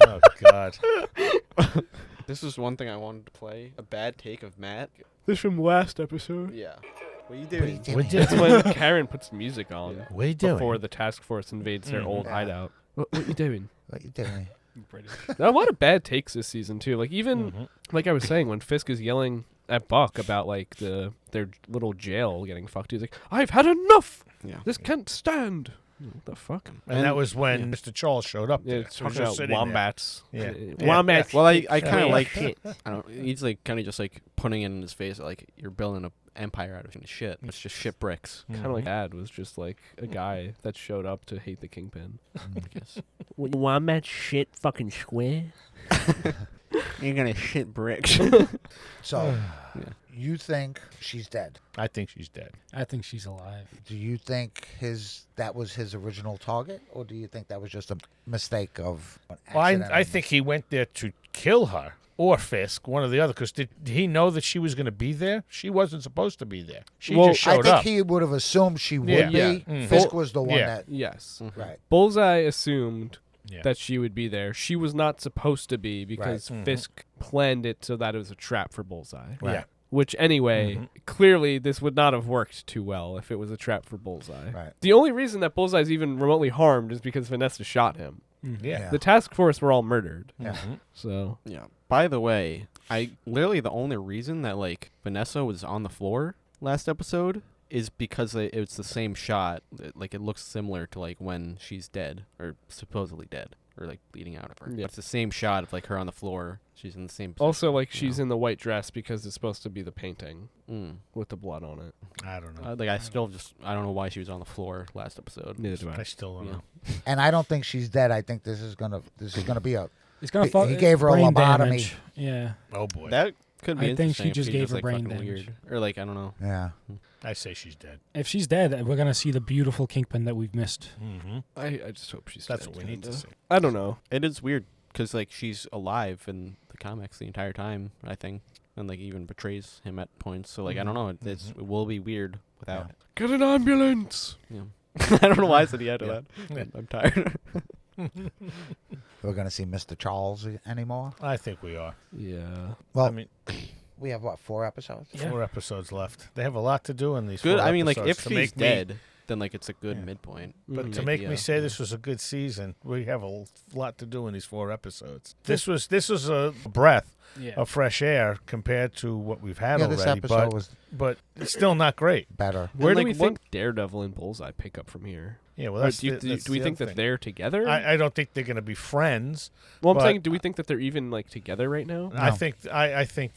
Oh, God. This is one thing I wanted to play. A bad take of Matt. This from last episode. Yeah. What are you What are you doing? doing? What It's when Karen puts music on What are you doing? before the task force invades their old Yeah. hideout. What you doing? What you doing? There are a lot of bad takes this season too. Like even like I was saying, when Fisk is yelling at Buck about like their little jail getting fucked, he's like, "I've had enough. Yeah. This can't stand." What the fuck? And that was when Mr. Charles showed up Yeah, there. it's He was talking just about sitting there. wombats. Yeah. Wombats. Well, I kind of Yeah. like it. I don't. He's like kind of just like putting it in his face, like you're building an empire out of shit. It's just shit bricks. Kind of like Dad was just like a guy that showed up to hate the Kingpin. I guess. Wombat shit fucking square. You're gonna shit bricks. So, Yeah. you think she's dead? I think she's dead. I think she's alive. Do you think that was his original target, or do you think that was just a mistake of an Well, accidental I think he went there to kill her or Fisk, one or the other. Because did he know that she was going to be there? She wasn't supposed to be there. She Well, just I showed think up. he would have assumed she would Yeah. be. Yeah. Mm. Fisk was the one Yeah. that. Yes. Right. Bullseye assumed Yeah. that she would be there. She was not supposed to be because Fisk planned it so that it was a trap for Bullseye. Yeah. Which anyway, clearly this would not have worked too well if it was a trap for Bullseye. Right. The only reason that Bullseye's even remotely harmed is because Vanessa shot him. Yeah. The task force were all murdered. Yeah. So Yeah. By the way, I literally the only reason that like Vanessa was on the floor last episode is because it's the same shot. Like it looks similar to like when she's dead or supposedly dead or like bleeding out of her. Yeah. It's the same shot of like her on the floor. She's in the same position. also like you she's know? in the white dress because it's supposed to be the painting Mm. with the blood on it. I don't know. Like I still just I don't know why she was on the floor last episode. Neither do I still don't Yeah. know. And I don't think she's dead. I think this is gonna be a. He's gonna He gave her a brain lobotomy. damage. Yeah. Oh boy. That could be I think she interesting if just she's gave her like, brain fucking damage. weird or like I don't know. Yeah. I say she's dead. If she's dead, we're gonna see the beautiful Kingpin that we've missed. Mm-hmm. I just hope she's That's dead. what we need to see. I don't know. It is weird because like she's alive in the comics the entire time, I think, and like even betrays him at points. So like I don't know. It will be weird without. Get an ambulance. Yeah. I don't know why I said he had Yeah. that. Yeah. I'm tired. We're going to see Mr. Charles anymore? I think we are. Yeah. Well, I mean, we have, 4 episodes? Yeah. 4 episodes left. They have a lot to do in these. Good. 4 I mean, like episodes if to she's make dead, then like it's a good Yeah. midpoint. But Mhm. to make me Yeah. say this was a good season, we have a lot to do in these 4 episodes. This was a breath Yeah. of fresh air compared to what we've had Yeah, this already. episode was But it's still not great. better. Where do like, we what- think Daredevil and Bullseye pick up from here? Yeah, well, Or that's do, the- do that's we the think other that thing. they're together? I don't think they're going to be friends. well, I'm but- saying, do we think that they're even like together right now? I No. think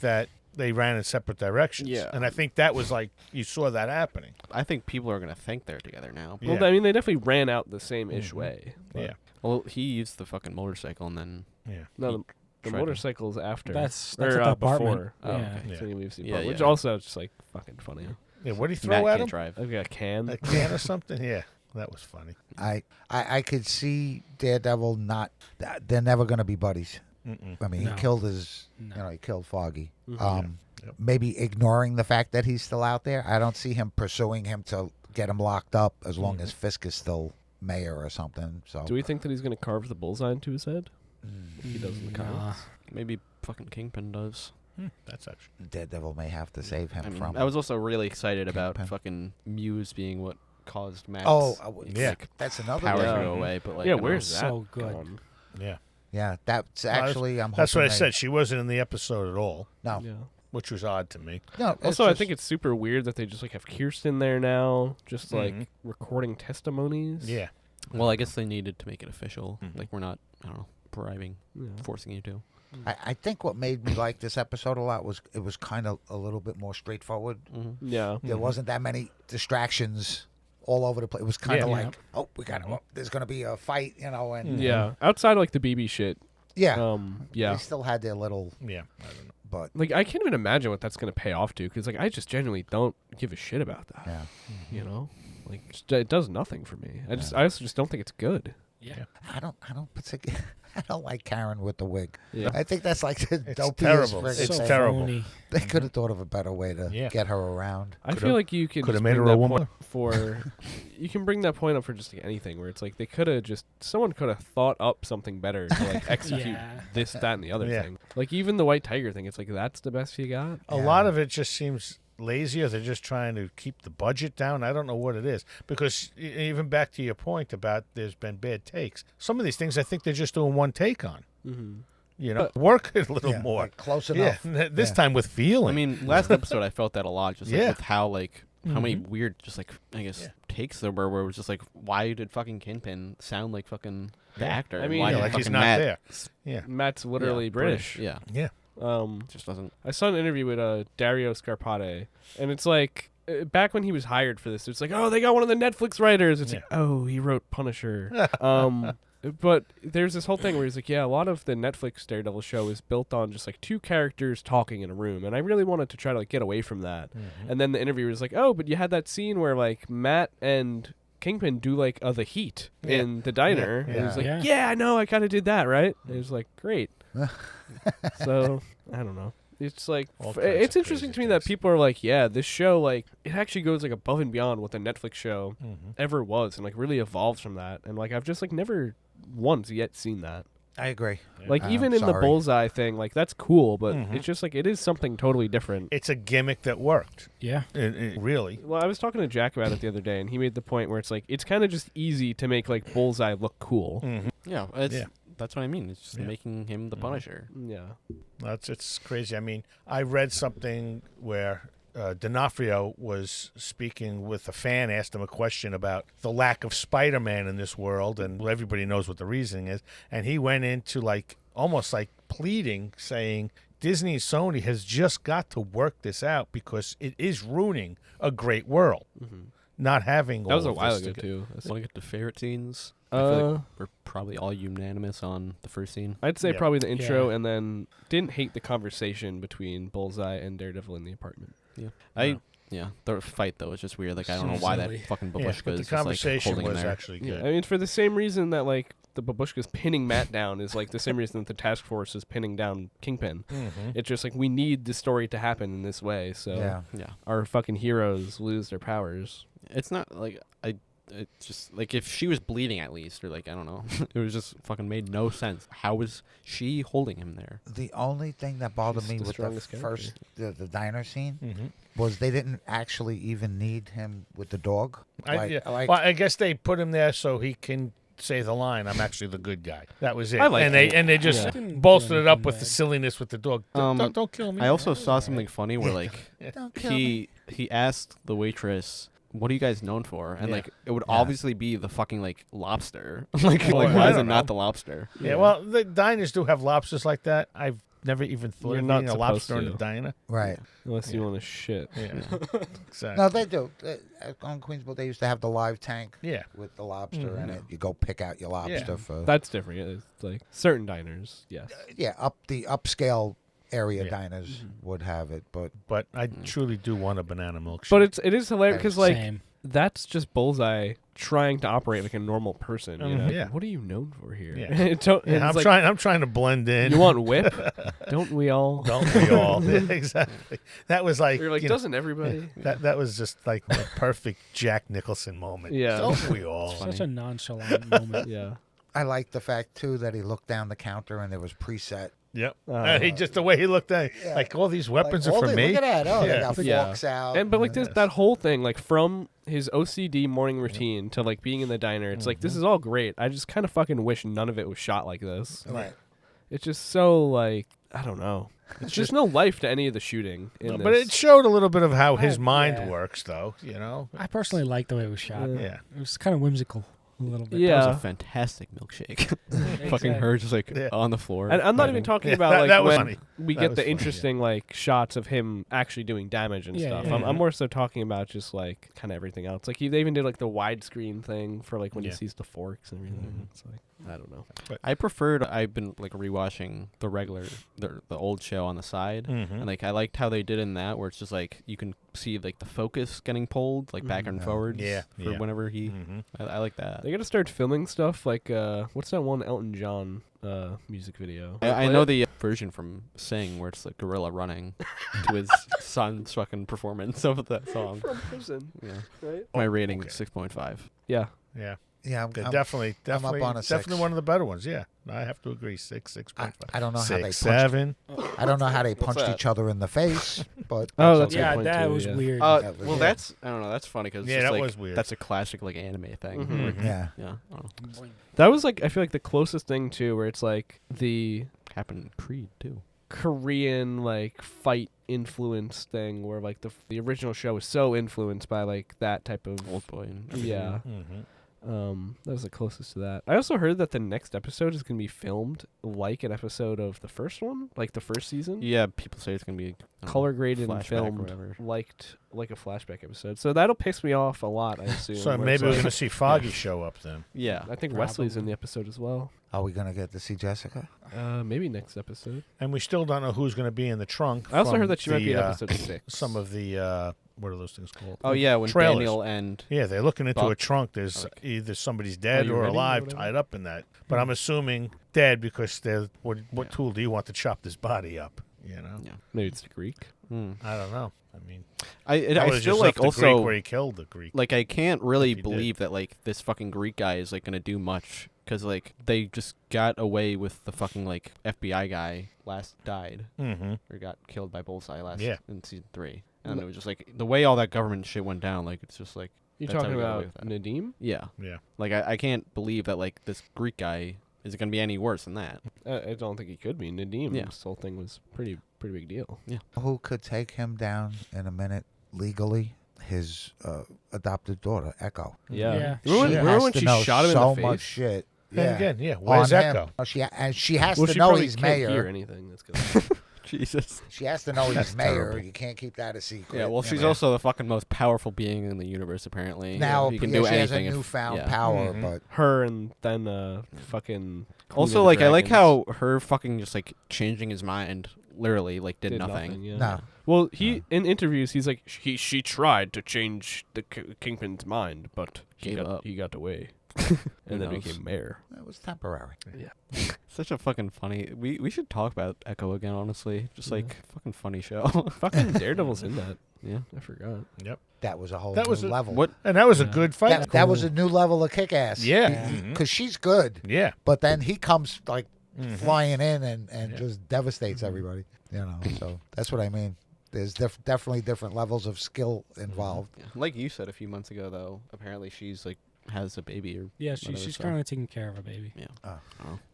that they ran in separate directions. Yeah. And I think that was like you saw that happening. I think people are gonna think they're together now. Yeah. Well, I mean, they definitely ran out the same-ish Mhm. way. but- Yeah. Well, he used the fucking motorcycle and then. Yeah. No, the tried to- motorcycle's after. That's or, at the apartment. before. Oh, yeah. okay. Yeah. So he leaves the Yeah, apartment, which yeah. also is just like fucking funny. Yeah, what did he Matt throw at can't him? drive. I've got a can. A can or something? Yeah. That was funny. I could see Daredevil not. They're never going to be buddies. Mm-mm. I mean, No. he killed his. No. He killed Foggy. Mhm. Yep. Maybe ignoring the fact that he's still out there. I don't see him pursuing him to get him locked up as long as Fisk is still mayor or something. So Do we think that he's going to carve the bullseye into his head? He does in the Nah. comics. Maybe fucking Kingpin does. That's actually. Daredevil may have to save him I mean, from. I was also really excited about Kingpin. fucking Muse being what caused Matt's Yeah. That's another power Yeah. to go away. But like, Yeah, I don't know. where's that So good. gone? Yeah. Yeah, that's actually. I'm. That's what I hoping said. She wasn't in the episode at all, No, Yeah. which was odd to me. no. it's Also, I just- think it's super weird that they just like have Kirsten there now, just like Mhm. recording testimonies. Yeah. Well, I guess they needed to make it official. Mhm. Like we're not, I don't know, bribing, Yeah. forcing you to. I think what made me like this episode a lot was it was kind of a little bit more straightforward. Mm-hmm. Yeah. There Mhm. wasn't that many distractions all over the place. It was kind of Yeah. like, oh, we got to. There's going to be a fight, and Yeah. Outside of like the BB shit. yeah. Yeah. They still had their little, Yeah. I don't know. but Like I can't even imagine what that's gonna pay off to, because like I just genuinely don't give a shit about that. yeah. You know, like it does nothing for me. I also just don't think it's good. Yeah. I don't particularly. I don't like Karen with the wig. Yeah. I think that's like the It's dopiest terrible. friggin' It's thing. terrible. phony. They could have thought of a better way to Yeah. get her around. I Coulda- feel like you can coulda just made bring her a that woman. point for you can bring that point up for just like anything where it's like they could have just someone could have thought up something better to like execute Yeah. this, that, and the other Yeah. thing. Like even the White Tiger thing, it's like that's the best you got. A lot of it just seems lazy, or they're just trying to keep the budget down. I don't know what it is. Because even back to your point about there's been bad takes, some of these things I think they're just doing one take on. Mm-hmm. You know, work it a little Yeah, more. like close Yeah, enough. this Yeah. time with feeling. I mean, last episode I felt that a lot, just like Yeah. with how like how many Mhm. weird, just like I guess Yeah. takes there were where it was just like, why did fucking Kingpin sound like fucking the Yeah. actor? I And mean, why yeah, did like he's fucking not Matt there. Yeah. Matt's literally yeah, British. Yeah, Yeah. just doesn't. I saw an interview with Dario Scarpate, and it's like back when he was hired for this, it's like, oh, they got one of the Netflix writers. It's like, oh, he wrote Punisher. But there's this whole thing where he's like, yeah, a lot of the Netflix Daredevil show is built on just like two characters talking in a room, and I really wanted to try to like get away from that. And then the interviewer was like, oh, but you had that scene where like Matt and Kingpin do like the heat in the diner. Yeah. And he's like, Yeah. yeah, I know, I kind of did that, right? And he was like, great. So I don't know. It's like All it's kinds of interesting crazy to me that things. people are like, yeah, this show like it actually goes like above and beyond what the Netflix show Mhm. ever was, and like really evolves from that. And like I've just like never once yet seen that. I agree. Like I'm even in the sorry. Bullseye thing, like that's cool, but Mhm. it's just like it is something totally different. It's a gimmick that worked. Yeah. Really. Well, I was talking to Jack about it the other day, and he made the point where it's like it's kind of just easy to make like Bullseye look cool. Yeah, it's Yeah. that's what I mean. It's just Yeah. making him the Punisher. Yeah. It's crazy. I mean, I read something where D'Onofrio was speaking with a fan, asked him a question about the lack of Spider-Man in this world, and everybody knows what the reasoning is. And he went into like almost like pleading, saying Disney and Sony has just got to work this out because it is ruining a great world. Not having That was all a of while this ago to too. Want to get to favorite scenes? I feel Uh, like we're probably all unanimous on the first scene. I'd say Yeah. probably the intro, Yeah. and then didn't hate the conversation between Bullseye and Daredevil in the apartment. Yeah, Yeah. Yeah, the fight though is just weird. Like I don't know why Silly. that fucking Yeah, babushka but the is just like conversation holding him was there. actually Yeah, good. I mean, for the same reason that like the babushka's pinning Matt down is like the same reason that the task force is pinning down Kingpin. Mm-hmm. It's just like we need the story to happen in this way, so Yeah, our fucking heroes lose their powers. it's not like it's just like if she was bleeding at least, or like I don't know, it was just fucking made no sense. How was she holding him there? The only thing that bothered She's me the with the strongest character. first the diner scene Mm-hmm. was they didn't actually even need him with the dog. Well, I guess they put him there so he can say the line, "I'm actually the good guy." That was it. I like and they just Yeah. Didn't bolstered do it up anything with the bad. silliness with the dog. Don't kill me. I also saw something funny where like Don't kill me. he asked the waitress, "What are you guys known for?" And Yeah. like it would Yeah. obviously be the fucking like lobster. like Well, like I why is don't it not know. the lobster? Yeah, well, the diners do have lobsters like that. I've never even thought You're of not eating a supposed lobster in to. a diner. Right. Unless you want to shit. Yeah, exactly. No, they do. On Queensville, they used to have the live tank Yeah. with the lobster in Mhm. it. You go pick out your lobster for That's different. It's like certain diners, yes. the upscale area Yeah. diners would have it, but But I truly do want a banana milkshake. But it is hilarious because like Same. that's just Bullseye trying to operate like a normal person. You know? Yeah. What are you known for here? Yeah. It's like, I'm trying to blend in. You want whip? Don't we all? Don't we all? Yeah, exactly. That was like, You're like, you know, doesn't everybody? that was just like the perfect Jack Nicholson moment. Yeah. Don't we all? Such a nonchalant moment. Yeah. I like the fact too that he looked down the counter and there was preset. Yep. Uh, He just the way he looked at it, Yeah. like all these weapons Like, are for all me. Look at that! Oh, Yeah. they got Yeah. forks out. And but like Yes. that whole thing, like from his OCD morning routine to like being in the diner, it's like this is all great. I just kind of fucking wish none of it was shot like this. Right. It's just so like I don't know. It's just no life to any of the shooting. In But this. it showed a little bit of how his mind yeah. works, though. You know. I personally like the way it was shot. Yeah. It was kind of whimsical a little bit. That Yeah. was a fantastic milkshake. Fucking Exactly. her just like Yeah. on the floor. And I'm not even fighting. talking Yeah, about that- like that was when funny. we That get was the funny, yeah. interesting like shots of him actually doing damage and Yeah, stuff. yeah, I'm more so talking about just like kind of everything else. Like they even did like the widescreen thing for like when he Yeah. sees the forks and everything. Mhm. It's like I don't know. I preferred. I've been like rewatching the old show on the side, Mhm. and like I liked how they did in that, where it's just like you can see like the focus getting pulled like back and Yeah. forwards. Yeah, For yeah. whenever he. Mhm. I like that. They got to start filming stuff like what's that one Elton John music video? I know the version from Sing where it's like gorilla running to his son's fucking performance of that song. From prison, Yeah. right? My rating okay. is 6.5. Yeah. Yeah. Yeah, I'm, They're I'm- definitely on a definitely 6. one of the better ones. Yeah, I have to agree. 6.5. I don't know how they 6, punched. 7. I don't know how they punched that? each other in the face, but Oh, that's a good Yeah, point that too, was yeah. weird. That was- Well, yeah. that's I don't know. That's funny because Yeah, that like, was weird. That's a classic like anime thing. Mhm. Like, yeah. yeah, I don't know. That was like I feel like the closest thing too, where it's like the Happened in Creed too. Korean like fight influence thing, where like the original show was so influenced by like that type of Old Boy. And yeah. Mhm. That was the closest to that. I also heard that the next episode is gonna be filmed like an episode of the first one, like the first season. Yeah, people say it's gonna be I don't know, Color graded and flashback or filmed whatever. like a flashback episode. So that'll piss me off a lot, I assume. So where maybe it's we're like- going to see Foggy show up then. Yeah. I think Wesley's in the episode as well. Are we gonna get to see Jessica? Maybe next episode. And we still don't know who's going to be in the trunk. I also from heard that she might be in the, episode 6. Some of the, what are those things called? Oh yeah, when Trailers. Daniel and Yeah, they're looking into a Buck. trunk. There's either somebody's dead you or ready or alive whatever? tied up in that. But I'm assuming dead because they're, what tool do you want to chop this body up? You know? Yeah. Maybe it's the Greek. I don't know. I mean, I I feel just like left the Greek also where he killed the Greek. like I can't really If he did. believe that like this fucking Greek guy is like gonna do much because like they just got away with the fucking like FBI guy last died Mm-hmm. or got killed by Bullseye last Yeah. in season 3, and it was just like the way all that government shit went down. Like it's just like You That's how talking we got away about with that. Nadim? yeah, Yeah. like I can't believe that like this Greek guy is gonna be any worse than that. I don't think he could be. Nadim, Yeah. this whole thing was pretty big deal. Who could take him down in a minute legally? His adopted daughter, Echo. Yeah. Yeah. Remember when to she know shot him so in the much face? shit. And again, yeah. Where's on him. Echo? Oh, and she has Well, to she know probably he's can't hear mayor. anything. That's good. Jesus. She has to know he's That's mayor. terrible. You can't keep that a secret. Yeah, well, you she's know. also the fucking most powerful being in the universe, apparently. now you can yeah, do she has a anything. newfound yeah. power, Mhm. but Her and then fucking. Queen Also, of the like, I like Dragons. how her fucking just like changing his mind literally like did nothing. Yeah. No. Well, in interviews, he's like, she tried to change the Kingpin's mind, but he got away, and then became mayor. It was temporary. Such a fucking funny. We should talk about Echo again, honestly. Just like fucking funny show. Fucking Daredevil's in that. Yeah, I forgot. Yep. That was a whole That was new a- level. What? And that was a good fight. That was a new level of kick-ass. Yeah. Because she's good. Yeah. But then he comes like flying in and just devastates everybody. You know, so that's what I mean. There's definitely different levels of skill involved. Yeah. Like you said a few months ago, though, apparently she's like has a baby or Yeah, whatever, she's so- currently taking care of a baby. Yeah.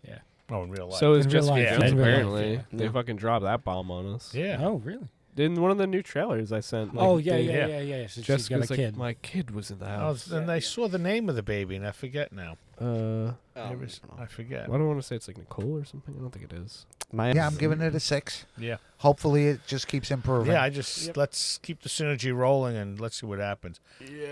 Yeah. Oh, in real life. So is In real Jessica life, Jones, in real life, apparently. yeah. They fucking dropped that bomb on us. yeah. Oh, really? In one of the new trailers I sent. Like, Oh, yeah. So she's Jessica's got a like, kid. my kid was in the Oh, house. and I saw the name of the baby, and I forget now. I forget. I don't want to say it's like Nicole or something. I don't think it is. Yeah, I'm giving it a 6. Yeah. Hopefully it just keeps improving. Yeah, let's keep the synergy rolling and let's see what happens.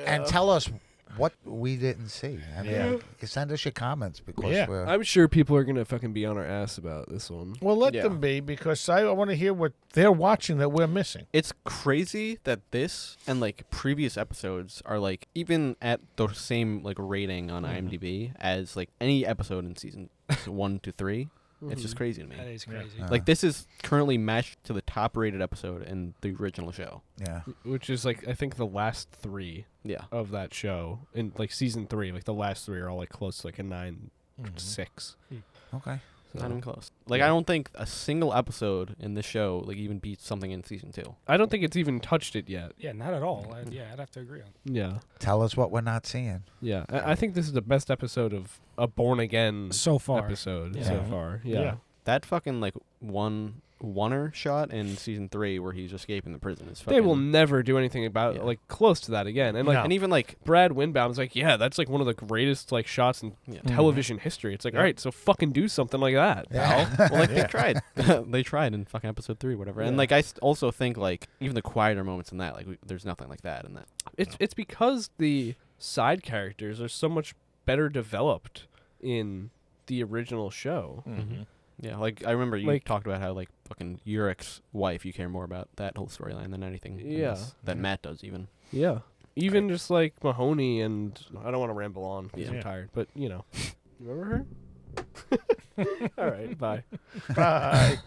And tell us what we didn't see. I mean, Yeah. you can send us your comments because Yeah. we're... I'm sure people are gonna fucking be on our ass about this one. Well, let Yeah. them be, because I want to hear what they're watching that we're missing. It's crazy that this and like previous episodes are like even at the same like rating on IMDb as like any episode in season 1 to 3. It's just crazy to me. That is crazy. Like this is currently matched to the top rated episode in the original show. Yeah. Which is like I think the last 3 Yeah. of that show in like season 3. Like the last 3 are all like close to like a 9.6. Okay. Not even close. Like I don't think a single episode in this show like even beats something in season 2. I don't think it's even touched it yet. Yeah, not at all. I'd have to agree on. Yeah. Tell us what we're not seeing. Yeah. I think this is the best episode of a Born Again So far. episode Yeah. so far. Yeah. That fucking like oneer shot in season 3 where he's escaping the prison is fucking They will never do anything about like close to that again. And like No. and even like Brad Windbaum's like, yeah, that's like one of the greatest like shots in television history. It's like, all right, so fucking do something like that. Yeah. well, like they tried. They tried in fucking episode 3 whatever. And like I also think like even the quieter moments in that like there's nothing like that in that. It's because the side characters are so much better developed in the original show. Mm-hmm. Yeah, like I remember you Like- talked about how like fucking Urich's wife, you care more about that whole storyline than anything in Yeah. this, that Matt does even. Yeah. Even just like Mahoney and I don't want to ramble on because Yeah. I'm tired, but you know. Remember her? All right, bye. Bye.